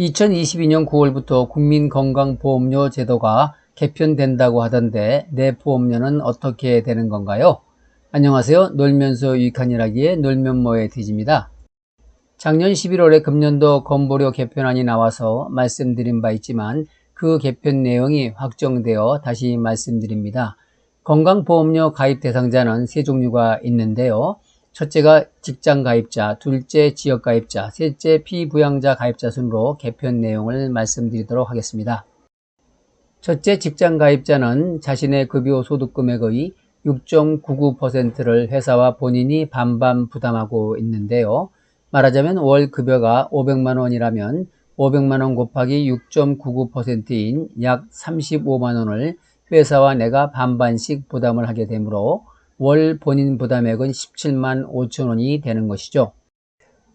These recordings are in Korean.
2022년 9월부터 국민건강보험료 제도가 개편된다고 하던데 내 보험료는 어떻게 되는 건가요? 안녕하세요. 놀면서 유익한 일하기의 놀면뭐의 디지입니다. 작년 11월에 금년도 건보료 개편안이 나와서 말씀드린 바 있지만 그 개편 내용이 확정되어 다시 말씀드립니다. 건강보험료 가입 대상자는 세 종류가 있는데요. 첫째가 직장 가입자, 둘째 지역 가입자, 셋째 피부양자 가입자 순으로 개편 내용을 말씀드리도록 하겠습니다. 첫째 직장 가입자는 자신의 급여 소득 금액의 6.99%를 회사와 본인이 반반 부담하고 있는데요. 말하자면 월 급여가 500만원이라면 500만원 곱하기 6.99%인 약 35만원을 회사와 내가 반반씩 부담을 하게 되므로 월 본인 부담액은 17만 5천원이 되는 것이죠.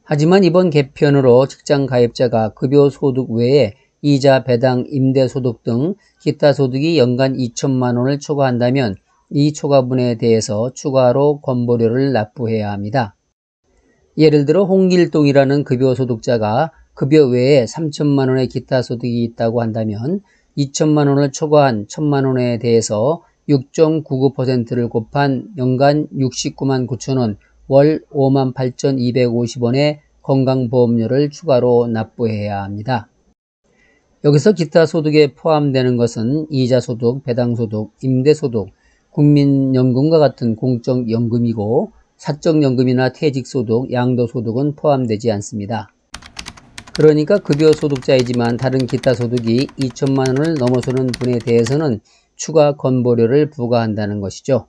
하지만 이번 개편으로 직장 가입자가 급여 소득 외에 이자, 배당, 임대 소득 등 기타 소득이 연간 2천만 원을 초과한다면 이 초과분에 대해서 추가로 건보료를 납부해야 합니다. 예를 들어 홍길동이라는 급여 소득자가 급여 외에 3천만 원의 기타 소득이 있다고 한다면 2천만 원을 초과한 1천만 원에 대해서 6.99%를 곱한 연간 69만 9천원, 월 58,250원의 건강보험료를 추가로 납부해야 합니다. 여기서 기타 소득에 포함되는 것은 이자소득, 배당소득, 임대소득, 국민연금과 같은 공적연금이고 사적연금이나 퇴직소득, 양도소득은 포함되지 않습니다. 그러니까 급여 소득자이지만 다른 기타 소득이 2천만 원을 넘어서는 분에 대해서는 추가 건보료를 부과한다는 것이죠.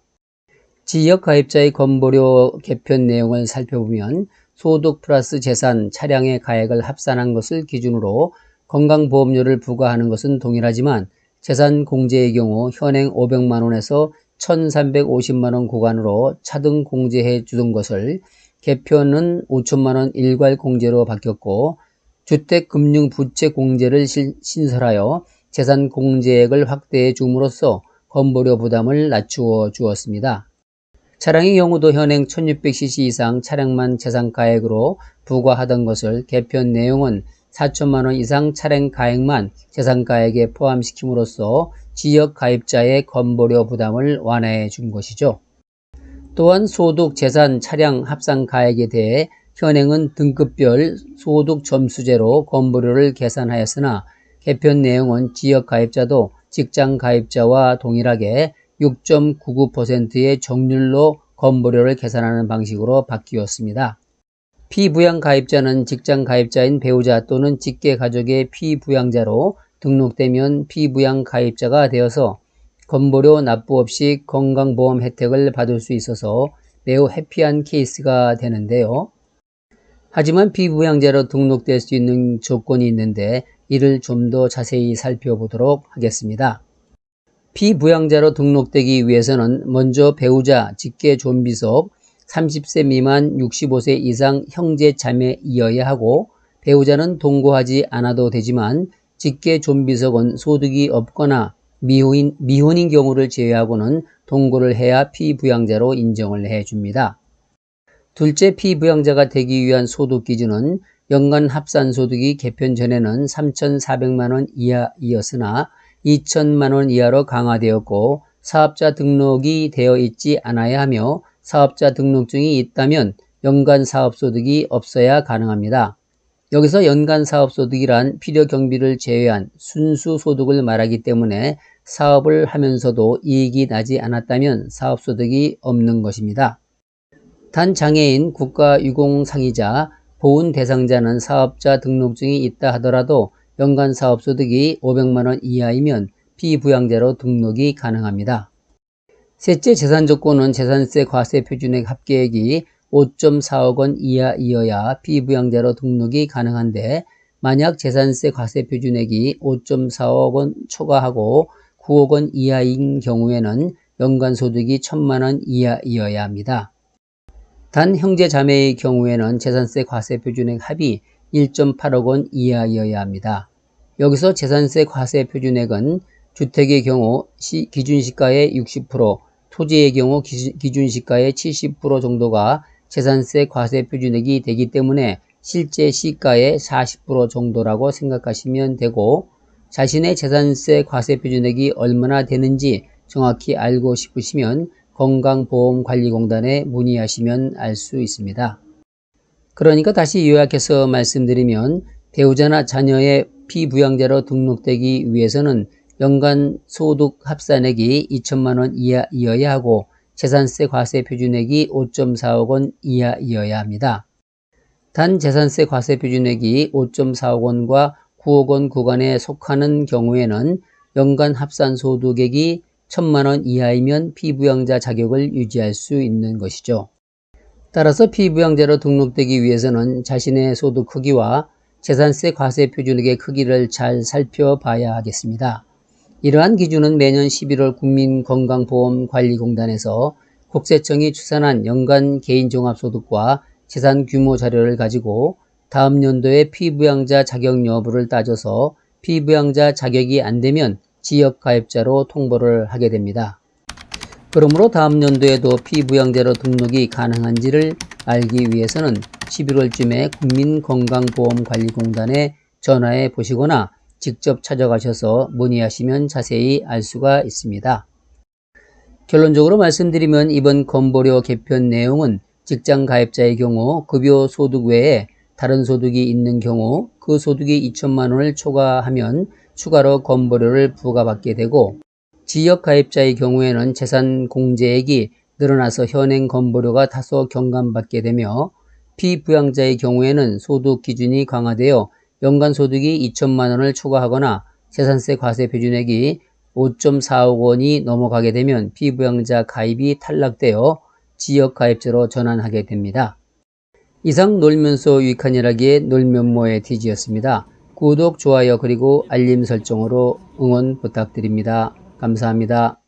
지역 가입자의 건보료 개편 내용을 살펴보면 소득 플러스 재산, 차량의 가액을 합산한 것을 기준으로 건강보험료를 부과하는 것은 동일하지만 재산 공제의 경우 현행 500만 원에서 1350만 원 구간으로 차등 공제해 주던 것을 개편은 5천만 원 일괄 공제로 바뀌었고 주택금융부채 공제를 신설하여 재산 공제액을 확대해 줌으로써 건보료 부담을 낮추어 주었습니다. 차량의 경우도 현행 1600cc 이상 차량만 재산 가액으로 부과하던 것을 개편 내용은 4천만 원 이상 차량 가액만 재산 가액에 포함시킴으로써 지역 가입자의 건보료 부담을 완화해 준 것이죠. 또한 소득, 재산, 차량 합산 가액에 대해 현행은 등급별 소득 점수제로 건보료를 계산하였으나 개편 내용은 지역 가입자도 직장 가입자와 동일하게 6.99%의 정률로 건보료를 계산하는 방식으로 바뀌었습니다. 피부양 가입자는 직장 가입자인 배우자 또는 직계 가족의 피부양자로 등록되면 피부양 가입자가 되어서 건보료 납부 없이 건강보험 혜택을 받을 수 있어서 매우 해피한 케이스가 되는데요. 하지만 피부양자로 등록될 수 있는 조건이 있는데 이를 좀 더 자세히 살펴보도록 하겠습니다. 피부양자로 등록되기 위해서는 먼저 배우자, 직계 존비속, 30세 미만 65세 이상 형제 자매이어야 하고 배우자는 동거하지 않아도 되지만 직계 존비속은 소득이 없거나 미혼인 경우를 제외하고는 동거를 해야 피부양자로 인정을 해줍니다. 둘째, 피부양자가 되기 위한 소득 기준은 연간 합산 소득이 개편 전에는 3,400만 원 이하이었으나 2천만 원 이하로 강화되었고 사업자 등록이 되어 있지 않아야 하며 사업자 등록증이 있다면 연간 사업소득이 없어야 가능합니다. 여기서 연간 사업소득이란 필요경비를 제외한 순수 소득을 말하기 때문에 사업을 하면서도 이익이 나지 않았다면 사업소득이 없는 것입니다. 단 장애인, 국가유공상의자, 보훈 대상자는 사업자 등록증이 있다 하더라도 연간 사업소득이 500만 원 이하이면 피부양자로 등록이 가능합니다. 셋째, 재산 조건은 재산세 과세 표준액 합계액이 5.4억 원 이하이어야 피부양자로 등록이 가능한데 만약 재산세 과세 표준액이 5.4억 원 초과하고 9억 원 이하인 경우에는 연간 소득이 1,000만 원 이하이어야 합니다. 단 형제 자매의 경우에는 재산세 과세 표준액 합이 1.8억 원 이하이어야 합니다. 여기서 재산세 과세 표준액은 주택의 경우 기준시가의 60%, 토지의 경우 기준시가의 70% 정도가 재산세 과세 표준액이 되기 때문에 실제 시가의 40% 정도라고 생각하시면 되고, 자신의 재산세 과세 표준액이 얼마나 되는지 정확히 알고 싶으시면 건강보험관리공단에 문의하시면 알 수 있습니다. 그러니까 다시 요약해서 말씀드리면, 배우자나 자녀의 피부양자로 등록되기 위해서는 연간 소득 합산액이 2천만 원 이하이어야 하고 재산세 과세 표준액이 5.4억 원 이하이어야 합니다. 단 재산세 과세 표준액이 5.4억 원과 9억 원 구간에 속하는 경우에는 연간 합산 소득액이 1천만 원 이하이면 피부양자 자격을 유지할 수 있는 것이죠. 따라서 피부양자로 등록되기 위해서는 자신의 소득 크기와 재산세 과세 표준액의 크기를 잘 살펴봐야 하겠습니다. 이러한 기준은 매년 11월 국민건강보험관리공단에서 국세청이 추산한 연간 개인종합소득과 재산 규모 자료를 가지고 다음 연도의 피부양자 자격 여부를 따져서 피부양자 자격이 안 되면 지역가입자로 통보를 하게 됩니다. 그러므로 다음 연도에도 피부양자로 등록이 가능한지를 알기 위해서는 11월쯤에 국민건강보험관리공단에 전화해 보시거나 직접 찾아가셔서 문의하시면 자세히 알 수가 있습니다. 결론적으로 말씀드리면 이번 건보료 개편 내용은 직장 가입자의 경우 급여 소득 외에 다른 소득이 있는 경우 그 소득이 2천만 원을 초과하면 추가로 건보료를 부과받게 되고, 지역 가입자의 경우에는 재산 공제액이 늘어나서 현행 건보료가 다소 경감받게 되며, 피부양자의 경우에는 소득 기준이 강화되어 연간 소득이 2천만 원을 초과하거나 재산세 과세 표준액이 5.4억 원이 넘어가게 되면 피부양자 가입이 탈락되어 지역 가입자로 전환하게 됩니다. 이상 놀면서 유익한 일하기의 놀면모의 TG였습니다. 구독, 좋아요 그리고 알림 설정으로 응원 부탁드립니다. 감사합니다.